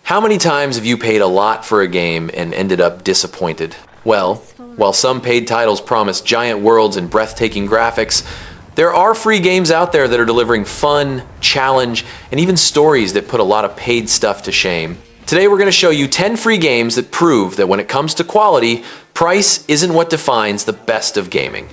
How many times have you paid a lot for a game and ended up disappointed? Well, while some paid titles promise giant worlds and breathtaking graphics, there are free games out there that are delivering fun, challenge, and even stories that put a lot of paid stuff to shame. Today we're going to show you 10 free games that prove that when it comes to quality, price isn't what defines the best of gaming.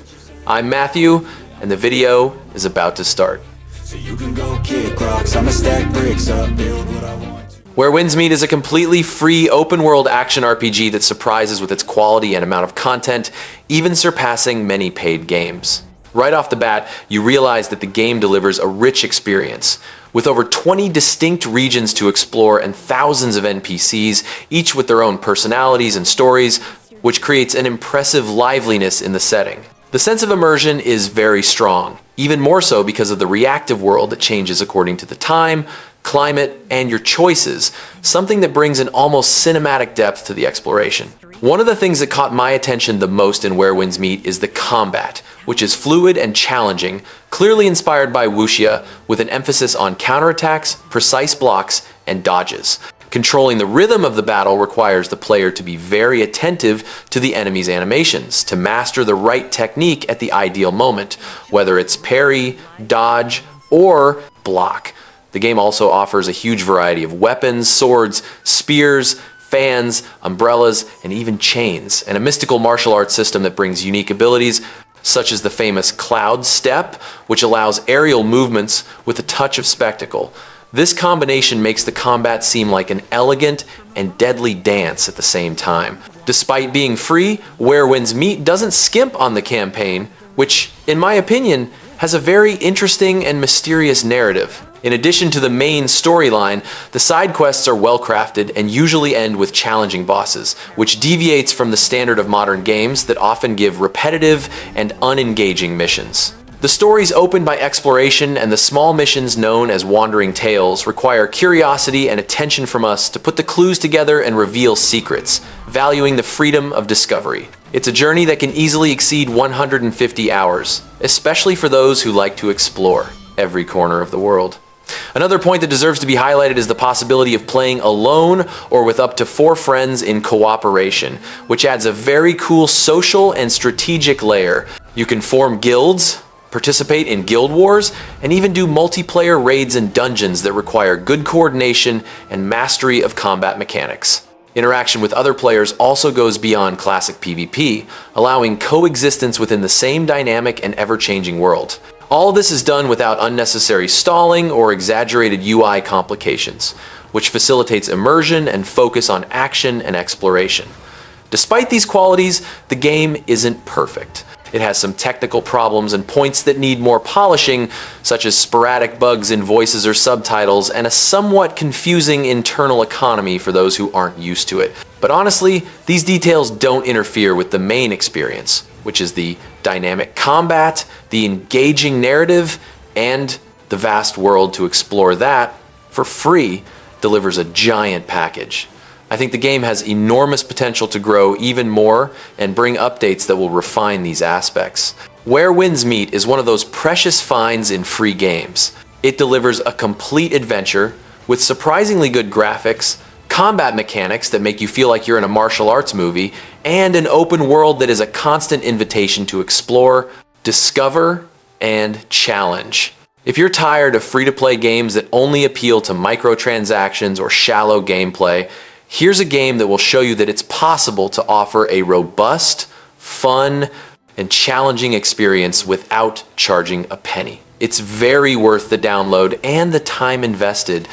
I'm Matthew, and the video is about to start. So you can go kick rocks, I'ma stack bricks up, build what I want. Where Winds Meet is a completely free open-world action RPG that surprises with its quality and amount of content, even surpassing many paid games. Right off the bat, you realize that the game delivers a rich experience. With over 20 distinct regions to explore and thousands of NPCs, each with their own personalities and stories, which creates an impressive liveliness in the setting. The sense of immersion is very strong, even more so because of the reactive world that changes according to the time, climate, and your choices, something that brings an almost cinematic depth to the exploration. One of the things that caught my attention the most in Where Winds Meet is the combat, which is fluid and challenging, clearly inspired by Wuxia, with an emphasis on counterattacks, precise blocks, and dodges. Controlling the rhythm of the battle requires the player to be very attentive to the enemy's animations, to master the right technique at the ideal moment, whether it's parry, dodge, or block. The game also offers a huge variety of weapons, swords, spears, fans, umbrellas, and even chains, and a mystical martial arts system that brings unique abilities, such as the famous Cloud Step, which allows aerial movements with a touch of spectacle. This combination makes the combat seem like an elegant and deadly dance at the same time. Despite being free, Where Winds Meet doesn't skimp on the campaign, which, in my opinion, has a very interesting and mysterious narrative. In addition to the main storyline, the side quests are well crafted and usually end with challenging bosses, which deviates from the standard of modern games that often give repetitive and unengaging missions. The stories opened by exploration and the small missions known as wandering tales require curiosity and attention from us to put the clues together and reveal secrets, valuing the freedom of discovery. It's a journey that can easily exceed 150 hours, especially for those who like to explore every corner of the world. Another point that deserves to be highlighted is the possibility of playing alone or with up to 4 friends in cooperation, which adds a very cool social and strategic layer. You can form guilds, participate in guild wars, and even do multiplayer raids and dungeons that require good coordination and mastery of combat mechanics. Interaction with other players also goes beyond classic PvP, allowing coexistence within the same dynamic and ever-changing world. All of this is done without unnecessary stalling or exaggerated UI complications, which facilitates immersion and focus on action and exploration. Despite these qualities, the game isn't perfect. It has some technical problems and points that need more polishing, such as sporadic bugs in voices or subtitles and a somewhat confusing internal economy for those who aren't used to it. But honestly, these details don't interfere with the main experience, which is the dynamic combat, the engaging narrative, and the vast world to explore that, for free, delivers a giant package. I think the game has enormous potential to grow even more and bring updates that will refine these aspects. Where Winds Meet is one of those precious finds in free games. It delivers a complete adventure with surprisingly good graphics, combat mechanics that make you feel like you're in a martial arts movie, and an open world that is a constant invitation to explore, discover, and challenge. If you're tired of free-to-play games that only appeal to microtransactions or shallow gameplay, here's a game that will show you that it's possible to offer a robust, fun, and challenging experience without charging a penny. It's very worth the download and the time invested.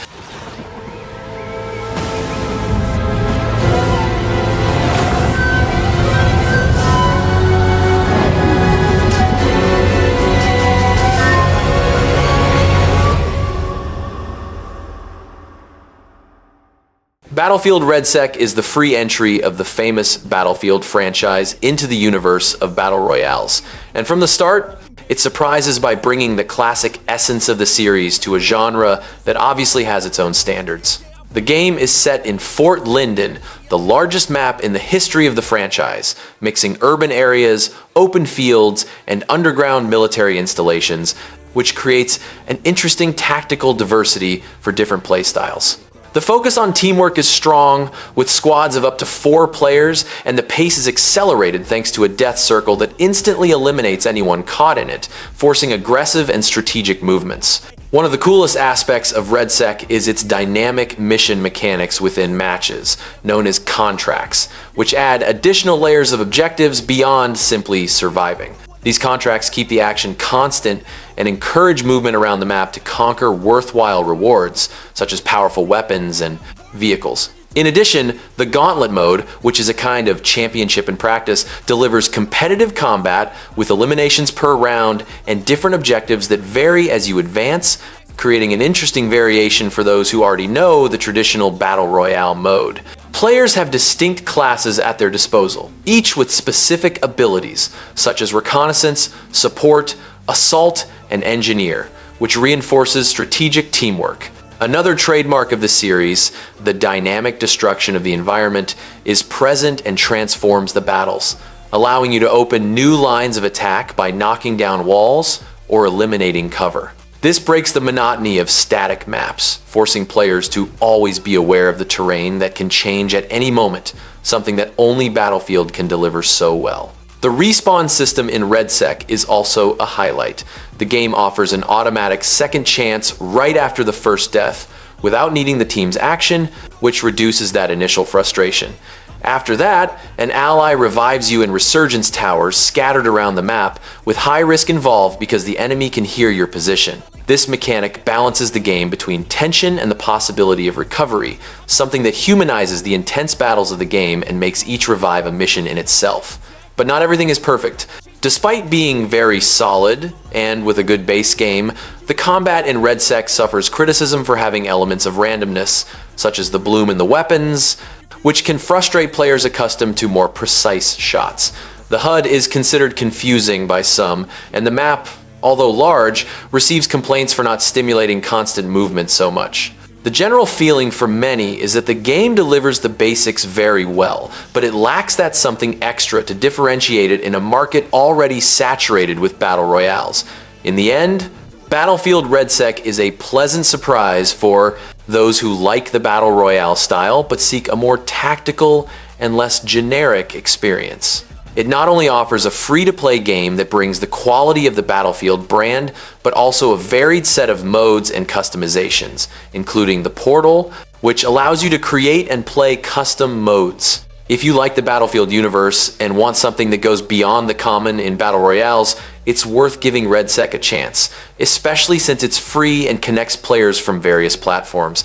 Battlefield Redsec is the free entry of the famous Battlefield franchise into the universe of battle royales. And from the start, it surprises by bringing the classic essence of the series to a genre that obviously has its own standards. The game is set in Fort Linden, the largest map in the history of the franchise, mixing urban areas, open fields, and underground military installations, which creates an interesting tactical diversity for different playstyles. The focus on teamwork is strong, with squads of up to 4 players, and the pace is accelerated thanks to a death circle that instantly eliminates anyone caught in it, forcing aggressive and strategic movements. One of the coolest aspects of Redsec is its dynamic mission mechanics within matches, known as contracts, which add additional layers of objectives beyond simply surviving. These contracts keep the action constant and encourage movement around the map to conquer worthwhile rewards, such as powerful weapons and vehicles. In addition, the Gauntlet mode, which is a kind of championship in practice, delivers competitive combat with eliminations per round and different objectives that vary as you advance, creating an interesting variation for those who already know the traditional Battle Royale mode. Players have distinct classes at their disposal, each with specific abilities, such as reconnaissance, support, assault, and engineer, which reinforces strategic teamwork. Another trademark of the series, the dynamic destruction of the environment, is present and transforms the battles, allowing you to open new lines of attack by knocking down walls or eliminating cover. This breaks the monotony of static maps, forcing players to always be aware of the terrain that can change at any moment, something that only Battlefield can deliver so well. The respawn system in Redsec is also a highlight. The game offers an automatic second chance right after the first death, without needing the team's action, which reduces that initial frustration. After that, an ally revives you in resurgence towers scattered around the map, with high risk involved because the enemy can hear your position. This mechanic balances the game between tension and the possibility of recovery, something that humanizes the intense battles of the game and makes each revive a mission in itself. But not everything is perfect. Despite being very solid, and with a good base game, the combat in Redsec suffers criticism for having elements of randomness, such as the bloom in the weapons, which can frustrate players accustomed to more precise shots. The HUD is considered confusing by some, and the map, although large, receives complaints for not stimulating constant movement so much. The general feeling for many is that the game delivers the basics very well, but it lacks that something extra to differentiate it in a market already saturated with battle royales. In the end, Battlefield Redsec is a pleasant surprise for those who like the battle royale style but seek a more tactical and less generic experience. It not only offers a free-to-play game that brings the quality of the Battlefield brand, but also a varied set of modes and customizations, including the Portal, which allows you to create and play custom modes. If you like the Battlefield universe and want something that goes beyond the common in battle royales, it's worth giving Redsec a chance, especially since it's free and connects players from various platforms.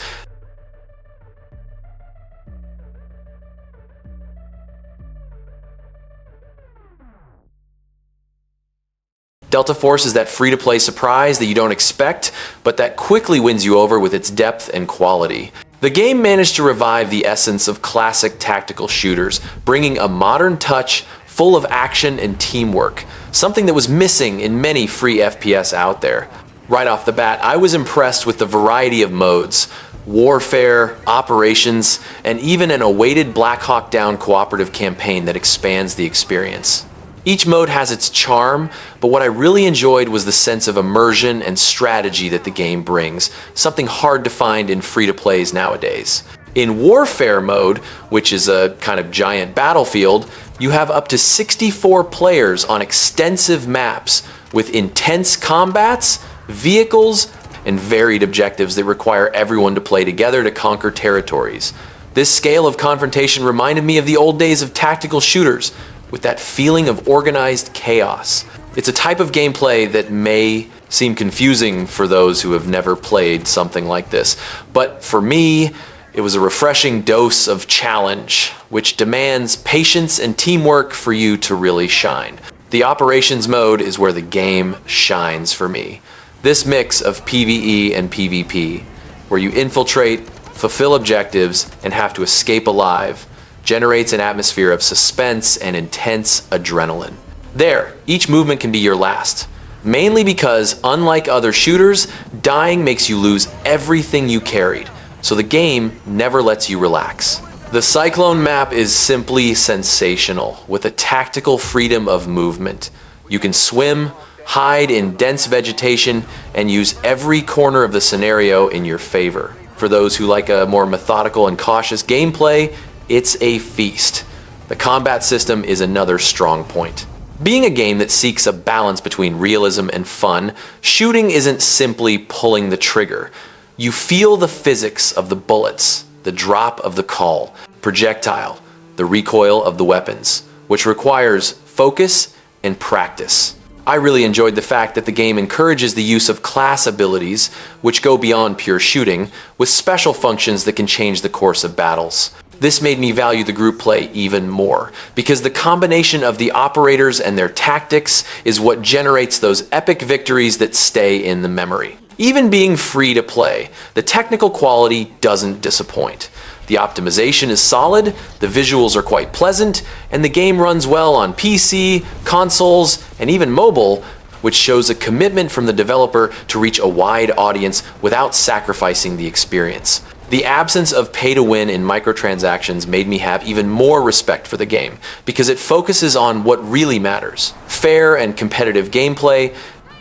Delta Force is that free-to-play surprise that you don't expect, but that quickly wins you over with its depth and quality. The game managed to revive the essence of classic tactical shooters, bringing a modern touch full of action and teamwork, something that was missing in many free FPS out there. Right off the bat, I was impressed with the variety of modes: warfare, operations, and even an awaited Black Hawk Down cooperative campaign that expands the experience. Each mode has its charm, but what I really enjoyed was the sense of immersion and strategy that the game brings, something hard to find in free-to-plays nowadays. In Warfare mode, which is a kind of giant battlefield, you have up to 64 players on extensive maps with intense combats, vehicles, and varied objectives that require everyone to play together to conquer territories. This scale of confrontation reminded me of the old days of tactical shooters, with that feeling of organized chaos. It's a type of gameplay that may seem confusing for those who have never played something like this, but for me, it was a refreshing dose of challenge, which demands patience and teamwork for you to really shine. The operations mode is where the game shines for me. This mix of PvE and PvP, where you infiltrate, fulfill objectives, and have to escape alive, generates an atmosphere of suspense and intense adrenaline. There, each movement can be your last, mainly because, unlike other shooters, dying makes you lose everything you carried, so the game never lets you relax. The Cyclone map is simply sensational, with a tactical freedom of movement. You can swim, hide in dense vegetation, and use every corner of the scenario in your favor. For those who like a more methodical and cautious gameplay, it's a feast. The combat system is another strong point. Being a game that seeks a balance between realism and fun, shooting isn't simply pulling the trigger. You feel the physics of the bullets, the drop of the call, projectile, the recoil of the weapons, which requires focus and practice. I really enjoyed the fact that the game encourages the use of class abilities, which go beyond pure shooting, with special functions that can change the course of battles. This made me value the group play even more, because the combination of the operators and their tactics is what generates those epic victories that stay in the memory. Even being free to play, the technical quality doesn't disappoint. The optimization is solid, the visuals are quite pleasant, and the game runs well on PC, consoles, and even mobile, which shows a commitment from the developer to reach a wide audience without sacrificing the experience. The absence of pay-to-win in microtransactions made me have even more respect for the game, because it focuses on what really matters: fair and competitive gameplay,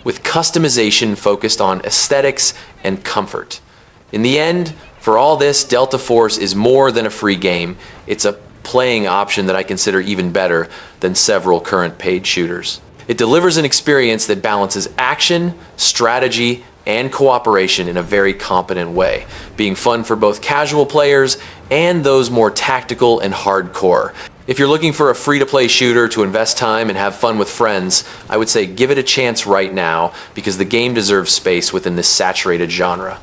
with customization focused on aesthetics and comfort. In the end, for all this, Delta Force is more than a free game. It's a playing option that I consider even better than several current paid shooters. It delivers an experience that balances action, strategy, and cooperation in a very competent way, being fun for both casual players and those more tactical and hardcore. If you're looking for a free-to-play shooter to invest time and have fun with friends, I would say give it a chance right now, because the game deserves space within this saturated genre.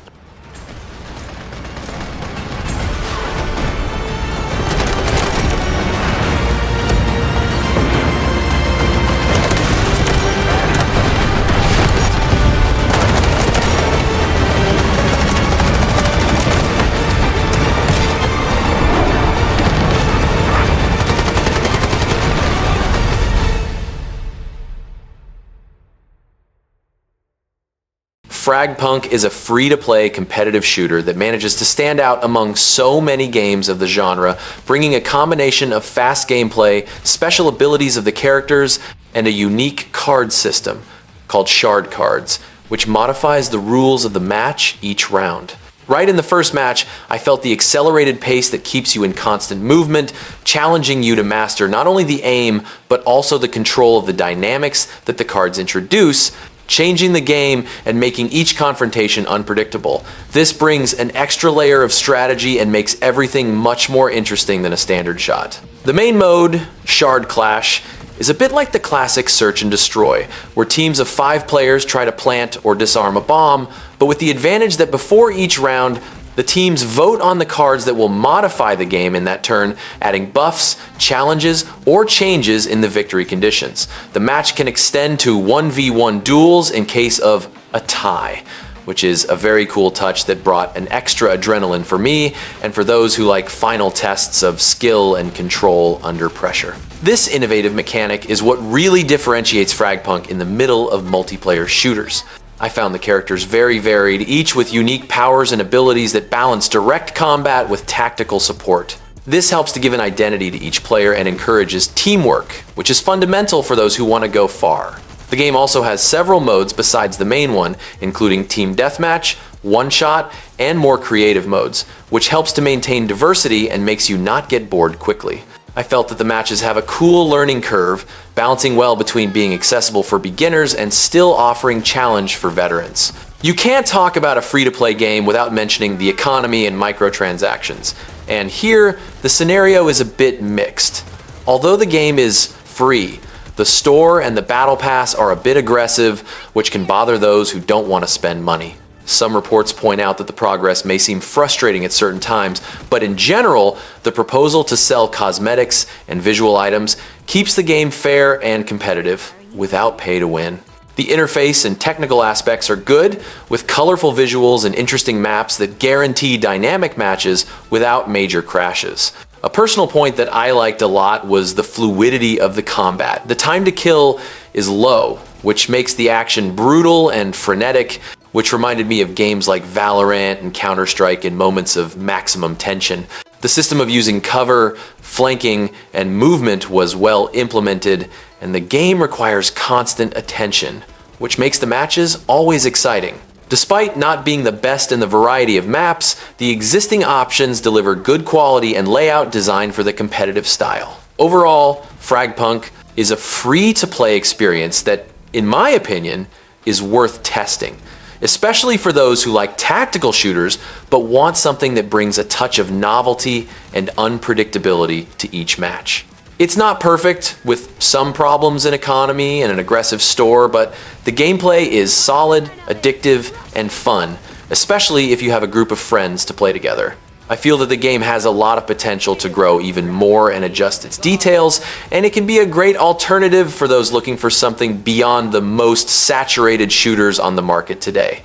FragPunk is a free-to-play competitive shooter that manages to stand out among so many games of the genre, bringing a combination of fast gameplay, special abilities of the characters, and a unique card system called shard cards, which modifies the rules of the match each round. Right in the first match, I felt the accelerated pace that keeps you in constant movement, challenging you to master not only the aim, but also the control of the dynamics that the cards introduce, changing the game and making each confrontation unpredictable. This brings an extra layer of strategy and makes everything much more interesting than a standard shot. The main mode, Shard Clash, is a bit like the classic Search and Destroy, where teams of 5 players try to plant or disarm a bomb, but with the advantage that before each round, the teams vote on the cards that will modify the game in that turn, adding buffs, challenges, or changes in the victory conditions. The match can extend to 1v1 duels in case of a tie, which is a very cool touch that brought an extra adrenaline for me and for those who like final tests of skill and control under pressure. This innovative mechanic is what really differentiates FragPunk in the middle of multiplayer shooters. I found the characters very varied, each with unique powers and abilities that balance direct combat with tactical support. This helps to give an identity to each player and encourages teamwork, which is fundamental for those who want to go far. The game also has several modes besides the main one, including Team Deathmatch, One-Shot, and more creative modes, which helps to maintain diversity and makes you not get bored quickly. I felt that the matches have a cool learning curve, balancing well between being accessible for beginners and still offering challenge for veterans. You can't talk about a free-to-play game without mentioning the economy and microtransactions, and here the scenario is a bit mixed. Although the game is free, the store and the battle pass are a bit aggressive, which can bother those who don't want to spend money. Some reports point out that the progress may seem frustrating at certain times, but in general, the proposal to sell cosmetics and visual items keeps the game fair and competitive, without pay to win. The interface and technical aspects are good, with colorful visuals and interesting maps that guarantee dynamic matches without major crashes. A personal point that I liked a lot was the fluidity of the combat. The time to kill is low, which makes the action brutal and frenetic, which reminded me of games like Valorant and Counter-Strike in moments of maximum tension. The system of using cover, flanking, and movement was well implemented, and the game requires constant attention, which makes the matches always exciting. Despite not being the best in the variety of maps, the existing options deliver good quality and layout designed for the competitive style. Overall, FragPunk is a free-to-play experience that, in my opinion, is worth testing, especially for those who like tactical shooters but want something that brings a touch of novelty and unpredictability to each match. It's not perfect, with some problems in economy and an aggressive store, but the gameplay is solid, addictive, and fun, especially if you have a group of friends to play together. I feel that the game has a lot of potential to grow even more and adjust its details, and it can be a great alternative for those looking for something beyond the most saturated shooters on the market today.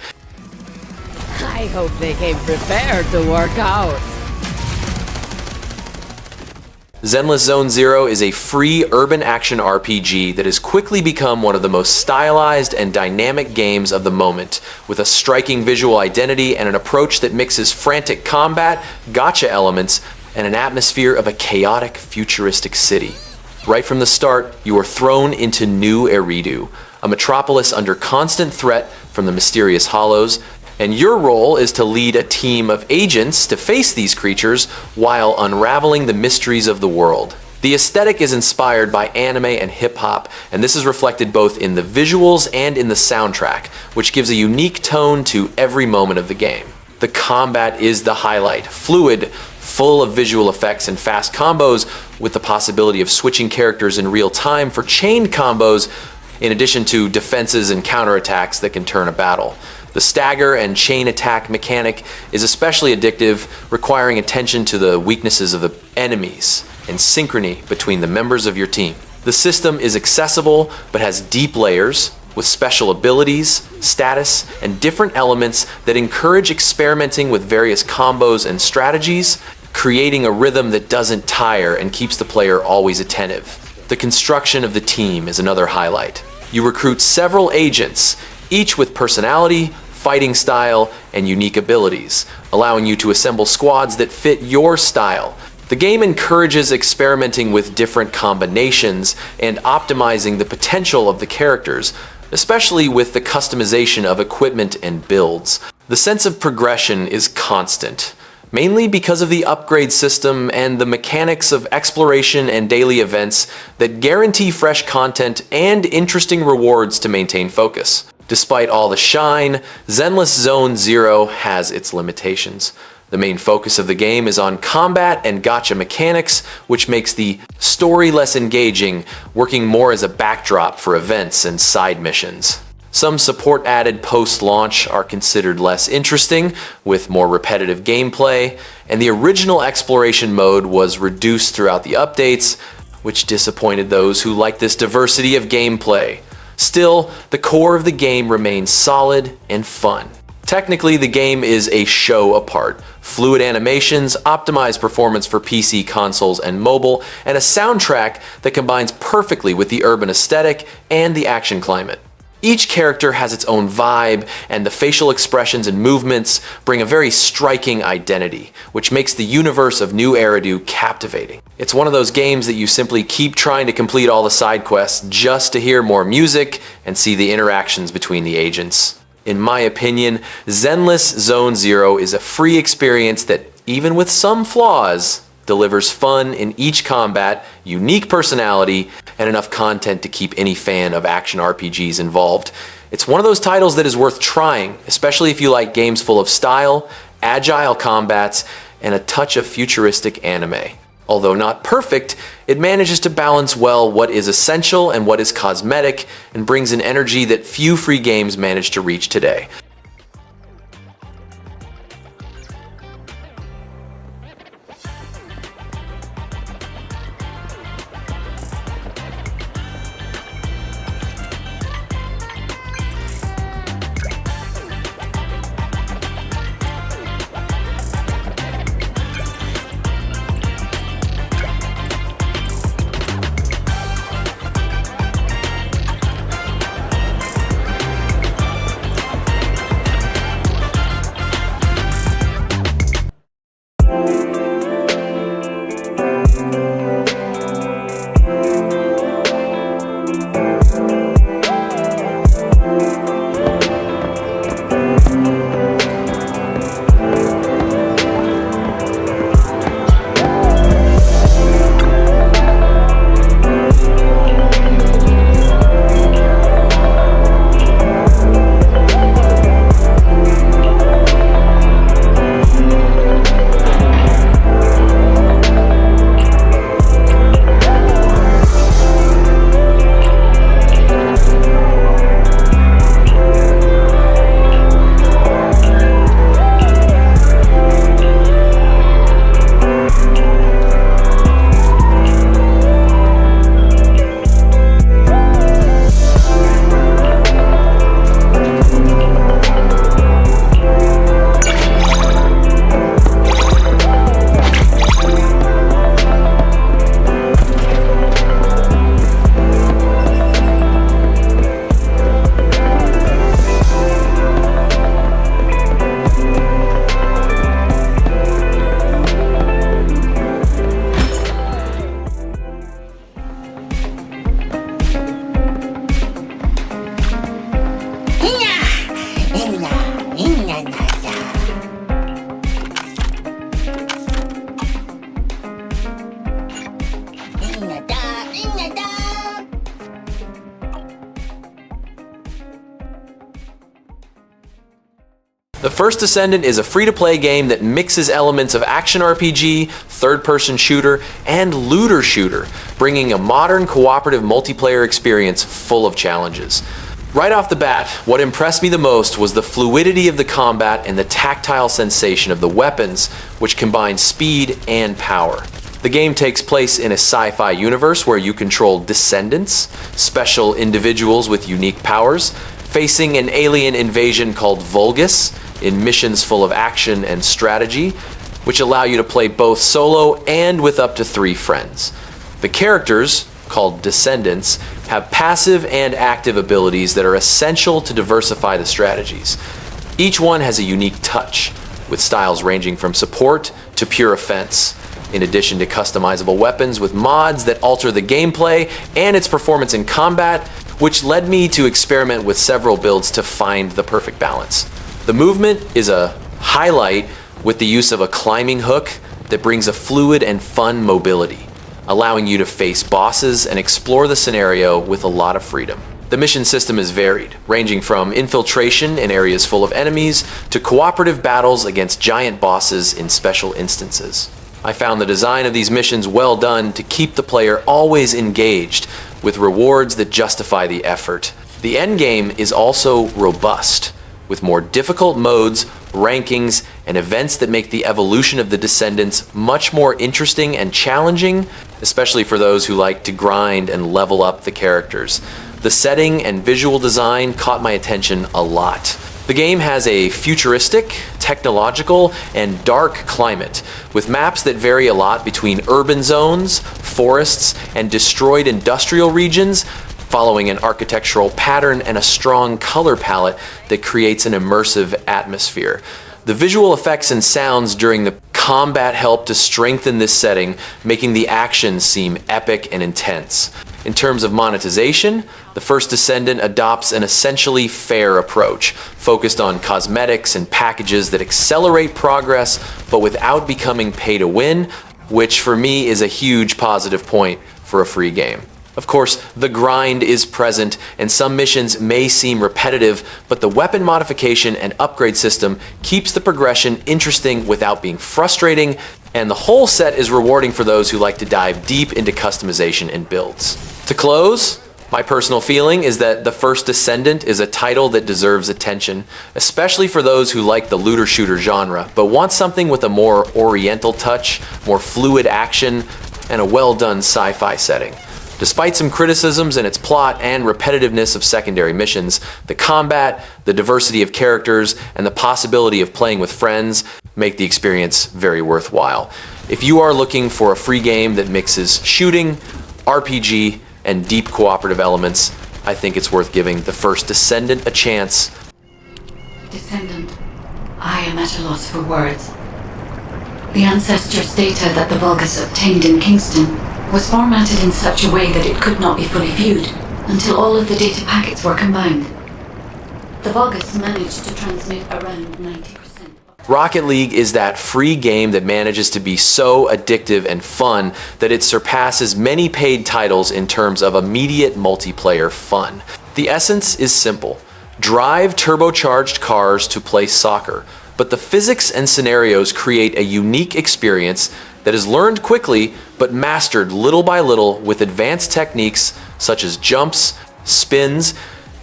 I hope they came prepared to work out. Zenless Zone Zero is a free urban action RPG that has quickly become one of the most stylized and dynamic games of the moment, with a striking visual identity and an approach that mixes frantic combat, gacha elements, and an atmosphere of a chaotic, futuristic city. Right from the start, you are thrown into New Eridu, a metropolis under constant threat from the mysterious Hollows, and your role is to lead a team of agents to face these creatures while unraveling the mysteries of the world. The aesthetic is inspired by anime and hip-hop, and this is reflected both in the visuals and in the soundtrack, which gives a unique tone to every moment of the game. The combat is the highlight, fluid, full of visual effects and fast combos, with the possibility of switching characters in real time for chained combos, in addition to defenses and counterattacks that can turn a battle. The stagger and chain attack mechanic is especially addictive, requiring attention to the weaknesses of the enemies and synchrony between the members of your team. The system is accessible but has deep layers with special abilities, status, and different elements that encourage experimenting with various combos and strategies, creating a rhythm that doesn't tire and keeps the player always attentive. The construction of the team is another highlight. You recruit several agents, each with personality, fighting style, and unique abilities, allowing you to assemble squads that fit your style. The game encourages experimenting with different combinations and optimizing the potential of the characters, especially with the customization of equipment and builds. The sense of progression is constant, mainly because of the upgrade system and the mechanics of exploration and daily events that guarantee fresh content and interesting rewards to maintain focus. Despite all the shine, Zenless Zone Zero has its limitations. The main focus of the game is on combat and gacha mechanics, which makes the story less engaging, working more as a backdrop for events and side missions. Some support added post-launch are considered less interesting, with more repetitive gameplay, and the original exploration mode was reduced throughout the updates, which disappointed those who like this diversity of gameplay. Still, the core of the game remains solid and fun. Technically, the game is a show apart. Fluid animations, optimized performance for PC, consoles, and mobile, and a soundtrack that combines perfectly with the urban aesthetic and the action climate. Each character has its own vibe, and the facial expressions and movements bring a very striking identity, which makes the universe of New Eridu captivating. It's one of those games that you simply keep trying to complete all the side quests just to hear more music and see the interactions between the agents. In my opinion, Zenless Zone Zero is a free experience that, even with some flaws, delivers fun in each combat, unique personality, and enough content to keep any fan of action RPGs involved. It's one of those titles that is worth trying, especially if you like games full of style, agile combats, and a touch of futuristic anime. Although not perfect, it manages to balance well what is essential and what is cosmetic, and brings an energy that few free games manage to reach today. The first Descendant is a free-to-play game that mixes elements of action RPG, third-person shooter, and looter shooter, bringing a modern cooperative multiplayer experience full of challenges. Right off the bat, what impressed me the most was the fluidity of the combat and the tactile sensation of the weapons, which combine speed and power. The game takes place in a sci-fi universe where you control Descendants, special individuals with unique powers, facing an alien invasion called Vulgus in missions full of action and strategy, which allow you to play both solo and with up to 3 friends. The characters, called Descendants, have passive and active abilities that are essential to diversify the strategies. Each one has a unique touch, with styles ranging from support to pure offense, in addition to customizable weapons with mods that alter the gameplay and its performance in combat, which led me to experiment with several builds to find the perfect balance. The movement is a highlight with the use of a climbing hook that brings a fluid and fun mobility, allowing you to face bosses and explore the scenario with a lot of freedom. The mission system is varied, ranging from infiltration in areas full of enemies to cooperative battles against giant bosses in special instances. I found the design of these missions well done to keep the player always engaged, with rewards that justify the effort. The endgame is also robust, with more difficult modes, rankings, and events that make the evolution of the Descendants much more interesting and challenging, especially for those who like to grind and level up the characters. The setting and visual design caught my attention a lot. The game has a futuristic, technological, and dark climate, with maps that vary a lot between urban zones, forests, and destroyed industrial regions, following an architectural pattern and a strong color palette that creates an immersive atmosphere. The visual effects and sounds during the combat help to strengthen this setting, making the action seem epic and intense. In terms of monetization, the first Descendant adopts an essentially fair approach, focused on cosmetics and packages that accelerate progress, but without becoming pay to win, which for me is a huge positive point for a free game. Of course, the grind is present, and some missions may seem repetitive, but the weapon modification and upgrade system keeps the progression interesting without being frustrating, and the whole set is rewarding for those who like to dive deep into customization and builds. To close, my personal feeling is that the first Descendant is a title that deserves attention, especially for those who like the looter shooter genre, but want something with a more oriental touch, more fluid action, and a well-done sci-fi setting. Despite some criticisms in its plot and repetitiveness of secondary missions, the combat, the diversity of characters, and the possibility of playing with friends make the experience very worthwhile. If you are looking for a free game that mixes shooting, RPG, and deep cooperative elements, I think it's worth giving the first Descendant a chance. Descendant, I am at a loss for words. The ancestors' data that the Vulgus obtained in Kingston was formatted in such a way that it could not be fully viewed until all of the data packets were combined. The Vulgus managed to transmit around 90%. Rocket League is that free game that manages to be so addictive and fun that it surpasses many paid titles in terms of immediate multiplayer fun. The essence is simple. Drive turbocharged cars to play soccer, but the physics and scenarios create a unique experience that is learned quickly but mastered little by little with advanced techniques such as jumps, spins,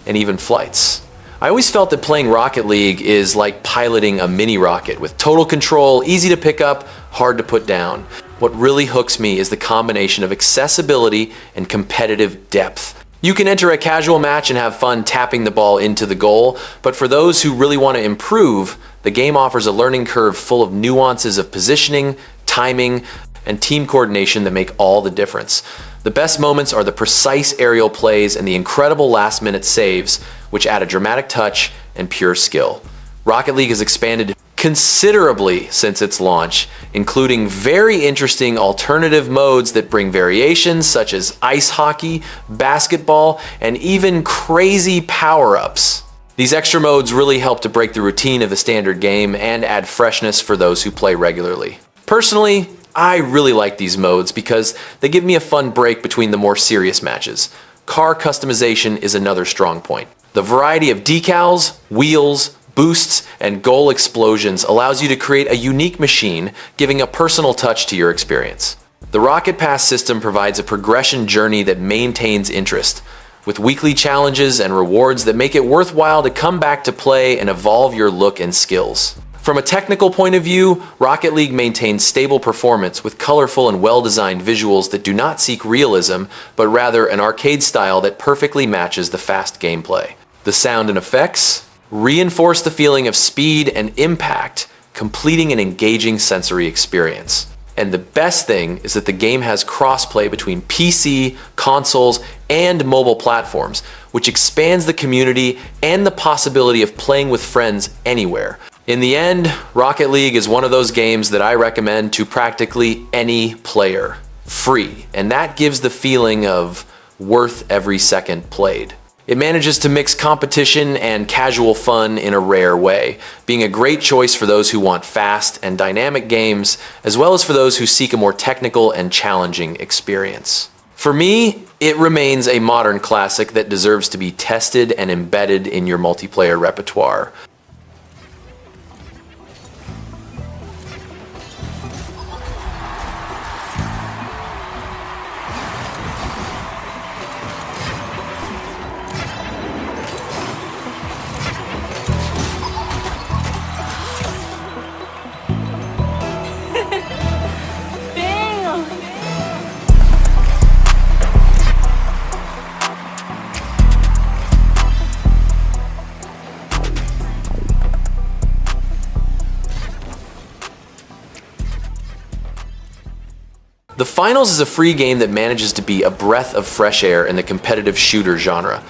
and even flights. I always felt that playing Rocket League is like piloting a mini rocket with total control, easy to pick up, hard to put down. What really hooks me is the combination of accessibility and competitive depth. You can enter a casual match and have fun tapping the ball into the goal, but for those who really want to improve, the game offers a learning curve full of nuances of positioning, timing, and team coordination that make all the difference. The best moments are the precise aerial plays and the incredible last-minute saves, which add a dramatic touch and pure skill. Rocket League has expanded considerably since its launch, including very interesting alternative modes that bring variations such as ice hockey, basketball, and even crazy power-ups. These extra modes really help to break the routine of the standard game and add freshness for those who play regularly. Personally, I really like these modes because they give me a fun break between the more serious matches. Car customization is another strong point. The variety of decals, wheels, boosts, and goal explosions allows you to create a unique machine, giving a personal touch to your experience. The Rocket Pass system provides a progression journey that maintains interest, with weekly challenges and rewards that make it worthwhile to come back to play and evolve your look and skills. From a technical point of view, Rocket League maintains stable performance with colorful and well-designed visuals that do not seek realism, but rather an arcade style that perfectly matches the fast gameplay. The sound and effects reinforce the feeling of speed and impact, completing an engaging sensory experience. And the best thing is that the game has crossplay between PC, consoles, and mobile platforms, which expands the community and the possibility of playing with friends anywhere. In the end, Rocket League is one of those games that I recommend to practically any player, free, and that gives the feeling of worth every second played. It manages to mix competition and casual fun in a rare way, being a great choice for those who want fast and dynamic games, as well as for those who seek a more technical and challenging experience. For me, it remains a modern classic that deserves to be tested and embedded in your multiplayer repertoire. The Finals is a free game that manages to be a breath of fresh air in the competitive shooter genre.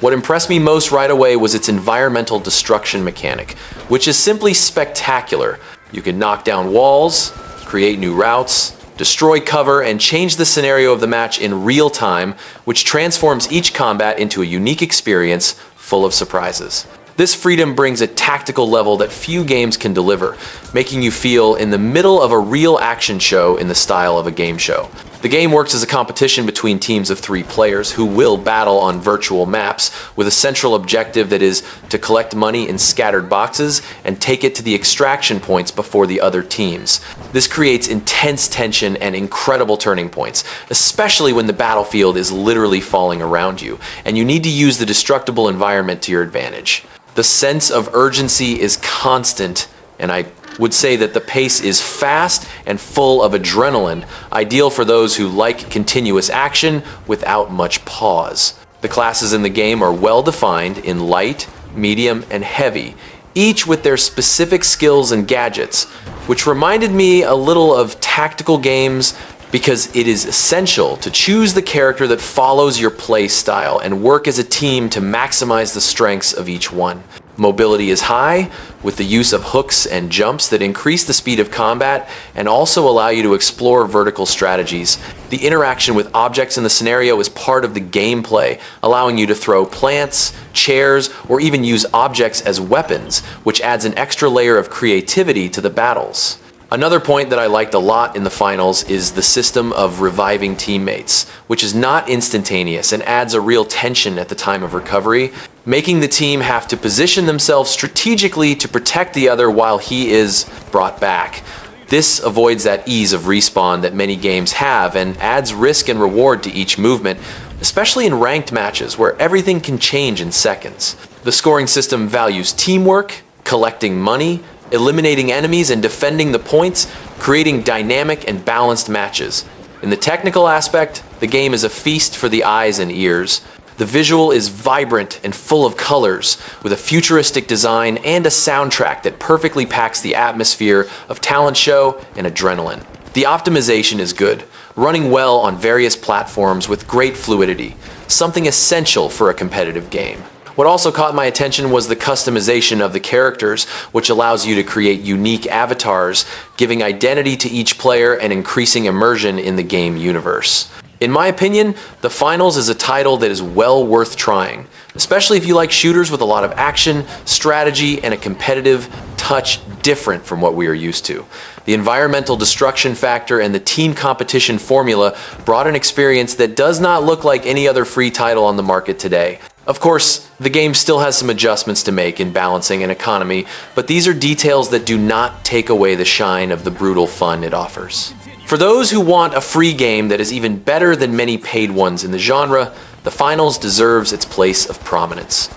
What impressed me most right away was its environmental destruction mechanic, which is simply spectacular. You can knock down walls, create new routes, destroy cover, and change the scenario of the match in real time, which transforms each combat into a unique experience full of surprises. This freedom brings a tactical level that few games can deliver, making you feel in the middle of a real action show in the style of a game show. The game works as a competition between teams of 3 players who will battle on virtual maps with a central objective that is to collect money in scattered boxes and take it to the extraction points before the other teams. This creates intense tension and incredible turning points, especially when the battlefield is literally falling around you, and you need to use the destructible environment to your advantage. The sense of urgency is constant, and I would say that the pace is fast and full of adrenaline, ideal for those who like continuous action without much pause. The classes in the game are well defined in light, medium, and heavy, each with their specific skills and gadgets, which reminded me a little of tactical games because it is essential to choose the character that follows your play style and work as a team to maximize the strengths of each one. Mobility is high, with the use of hooks and jumps that increase the speed of combat and also allow you to explore vertical strategies. The interaction with objects in the scenario is part of the gameplay, allowing you to throw plants, chairs, or even use objects as weapons, which adds an extra layer of creativity to the battles. Another point that I liked a lot in the Finals is the system of reviving teammates, which is not instantaneous and adds a real tension at the time of recovery, making the team have to position themselves strategically to protect the other while he is brought back. This avoids that ease of respawn that many games have and adds risk and reward to each movement, especially in ranked matches where everything can change in seconds. The scoring system values teamwork, collecting money, eliminating enemies and defending the points, creating dynamic and balanced matches. In the technical aspect, the game is a feast for the eyes and ears. The visual is vibrant and full of colors, with a futuristic design and a soundtrack that perfectly packs the atmosphere of talent show and adrenaline. The optimization is good, running well on various platforms with great fluidity, something essential for a competitive game. What also caught my attention was the customization of the characters, which allows you to create unique avatars, giving identity to each player and increasing immersion in the game universe. In my opinion, The Finals is a title that is well worth trying, especially if you like shooters with a lot of action, strategy, and a competitive touch different from what we are used to. The environmental destruction factor and the team competition formula brought an experience that does not look like any other free title on the market today. Of course, the game still has some adjustments to make in balancing and economy, but these are details that do not take away the shine of the brutal fun it offers. For those who want a free game that is even better than many paid ones in the genre, the Finals deserves its place of prominence.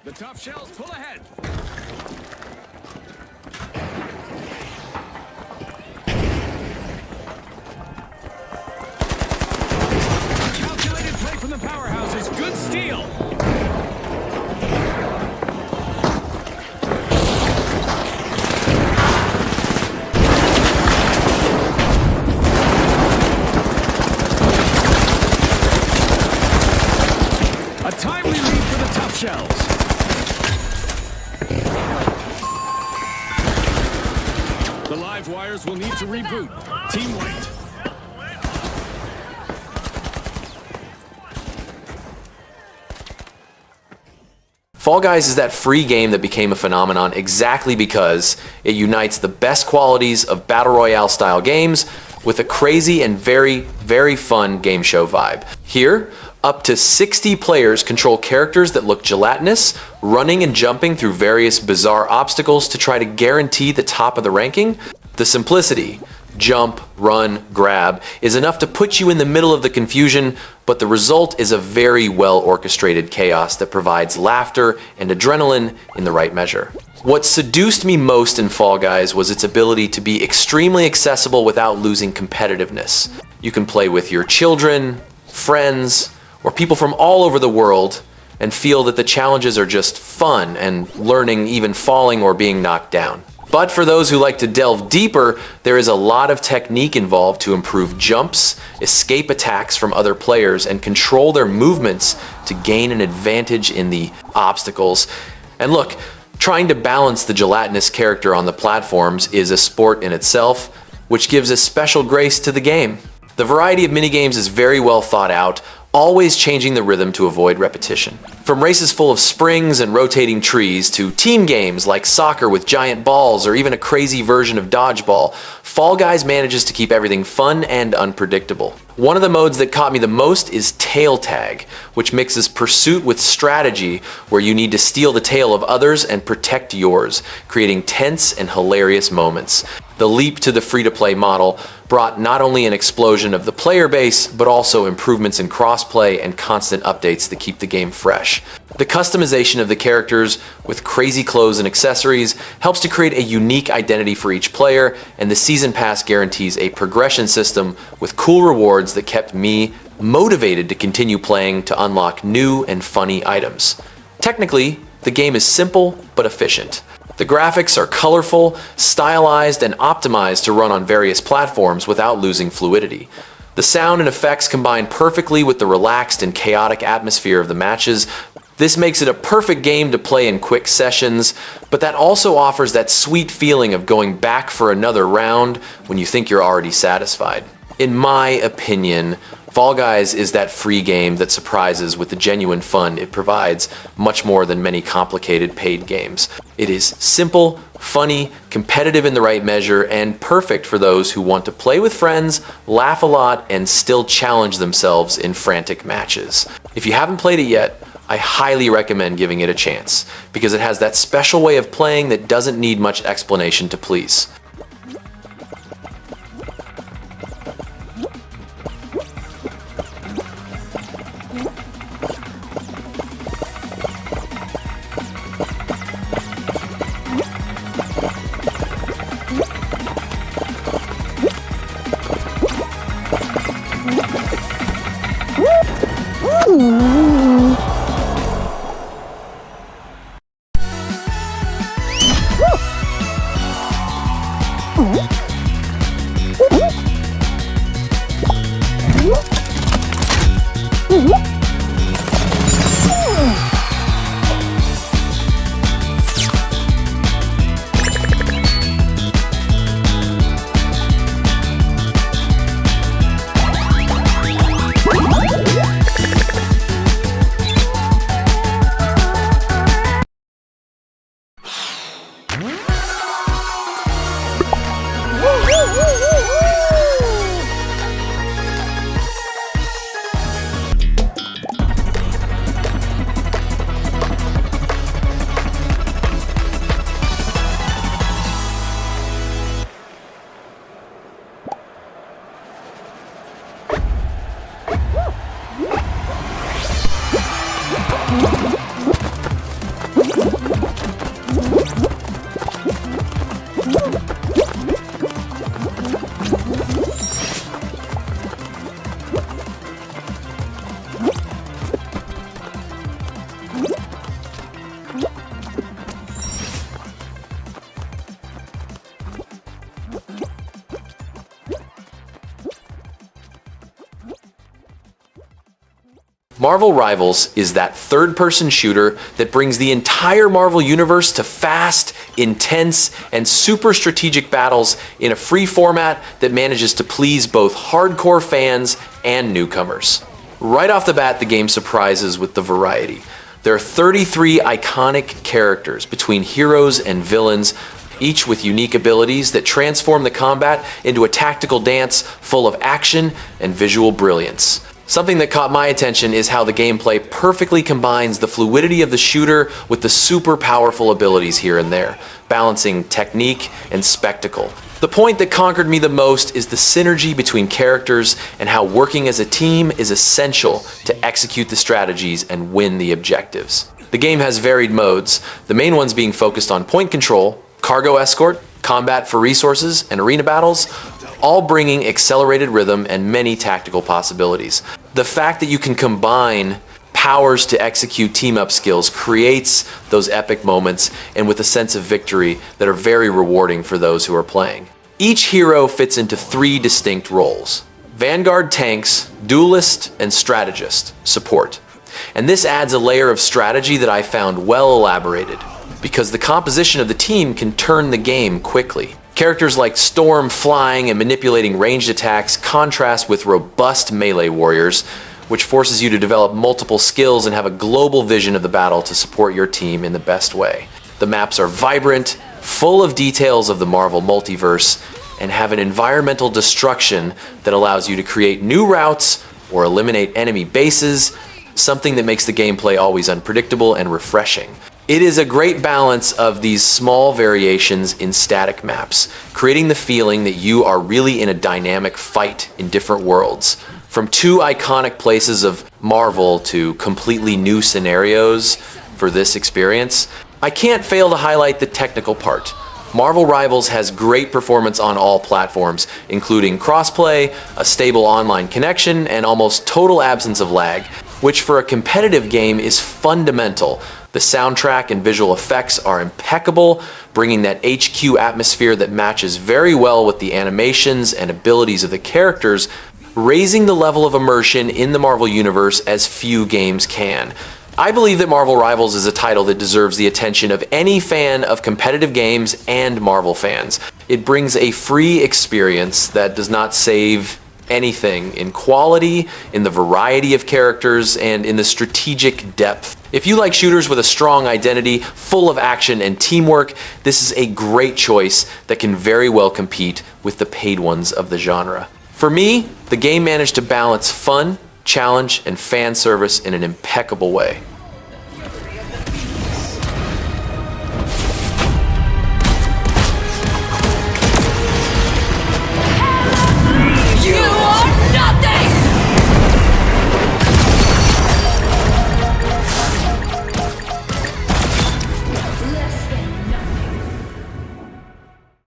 The top shells pull ahead. Calculated play from the powerhouses. Good steal. A timely lead for the top shells. The live wires will need to reboot. Team White. Fall Guys is that free game that became a phenomenon exactly because it unites the best qualities of Battle Royale style games with a crazy and very, very fun game show vibe. Here, up to 60 players control characters that look gelatinous, running and jumping through various bizarre obstacles to try to guarantee the top of the ranking. The simplicity, jump, run, grab, is enough to put you in the middle of the confusion, but the result is a very well orchestrated chaos that provides laughter and adrenaline in the right measure. What seduced me most in Fall Guys was its ability to be extremely accessible without losing competitiveness. You can play with your children, friends, or people from all over the world and feel that the challenges are just fun and learning, even falling or being knocked down. But for those who like to delve deeper, there is a lot of technique involved to improve jumps, escape attacks from other players, and control their movements to gain an advantage in the obstacles. And look, trying to balance the gelatinous character on the platforms is a sport in itself, which gives a special grace to the game. The variety of minigames is very well thought out, always changing the rhythm to avoid repetition. From races full of springs and rotating trees to team games like soccer with giant balls or even a crazy version of dodgeball, Fall Guys manages to keep everything fun and unpredictable. One of the modes that caught me the most is tail tag, which mixes pursuit with strategy, where you need to steal the tail of others and protect yours, creating tense and hilarious moments. The leap to the free-to-play model brought not only an explosion of the player base, but also improvements in crossplay and constant updates that keep the game fresh. The customization of the characters with crazy clothes and accessories helps to create a unique identity for each player, and the Season Pass guarantees a progression system with cool rewards that kept me motivated to continue playing to unlock new and funny items. Technically, the game is simple but efficient. The graphics are colorful, stylized, and optimized to run on various platforms without losing fluidity. The sound and effects combine perfectly with the relaxed and chaotic atmosphere of the matches. This makes it a perfect game to play in quick sessions, but that also offers that sweet feeling of going back for another round when you think you're already satisfied. In my opinion, Fall Guys is that free game that surprises with the genuine fun it provides, much more than many complicated paid games. It is simple, funny, competitive in the right measure, and perfect for those who want to play with friends, laugh a lot, and still challenge themselves in frantic matches. If you haven't played it yet, I highly recommend giving it a chance, because it has that special way of playing that doesn't need much explanation to please. Marvel Rivals is that third-person shooter that brings the entire Marvel universe to fast, intense, and super strategic battles in a free format that manages to please both hardcore fans and newcomers. Right off the bat, the game surprises with the variety. There are 33 iconic characters between heroes and villains, each with unique abilities that transform the combat into a tactical dance full of action and visual brilliance. Something that caught my attention is how the gameplay perfectly combines the fluidity of the shooter with the super powerful abilities here and there, balancing technique and spectacle. The point that conquered me the most is the synergy between characters and how working as a team is essential to execute the strategies and win the objectives. The game has varied modes, the main ones being focused on point control, cargo escort, combat for resources, and arena battles, all bringing accelerated rhythm and many tactical possibilities. The fact that you can combine powers to execute team-up skills creates those epic moments and with a sense of victory that are very rewarding for those who are playing. Each hero fits into 3 distinct roles: Vanguard tanks, duelist, and strategist, support. And this adds a layer of strategy that I found well elaborated, because the composition of the team can turn the game quickly. Characters like Storm flying and manipulating ranged attacks contrast with robust melee warriors, which forces you to develop multiple skills and have a global vision of the battle to support your team in the best way. The maps are vibrant, full of details of the Marvel multiverse, and have an environmental destruction that allows you to create new routes or eliminate enemy bases, something that makes the gameplay always unpredictable and refreshing. It is a great balance of these small variations in static maps, creating the feeling that you are really in a dynamic fight in different worlds. From 2 iconic places of Marvel to completely new scenarios for this experience, I can't fail to highlight the technical part. Marvel Rivals has great performance on all platforms, including crossplay, a stable online connection, and almost total absence of lag, which for a competitive game is fundamental. The soundtrack and visual effects are impeccable, bringing that HQ atmosphere that matches very well with the animations and abilities of the characters, raising the level of immersion in the Marvel Universe as few games can. I believe that Marvel Rivals is a title that deserves the attention of any fan of competitive games and Marvel fans. It brings a free experience that does not save anything in quality, in the variety of characters, and in the strategic depth. If you like shooters with a strong identity, full of action and teamwork, this is a great choice that can very well compete with the paid ones of the genre. For me, the game managed to balance fun, challenge, and fan service in an impeccable way.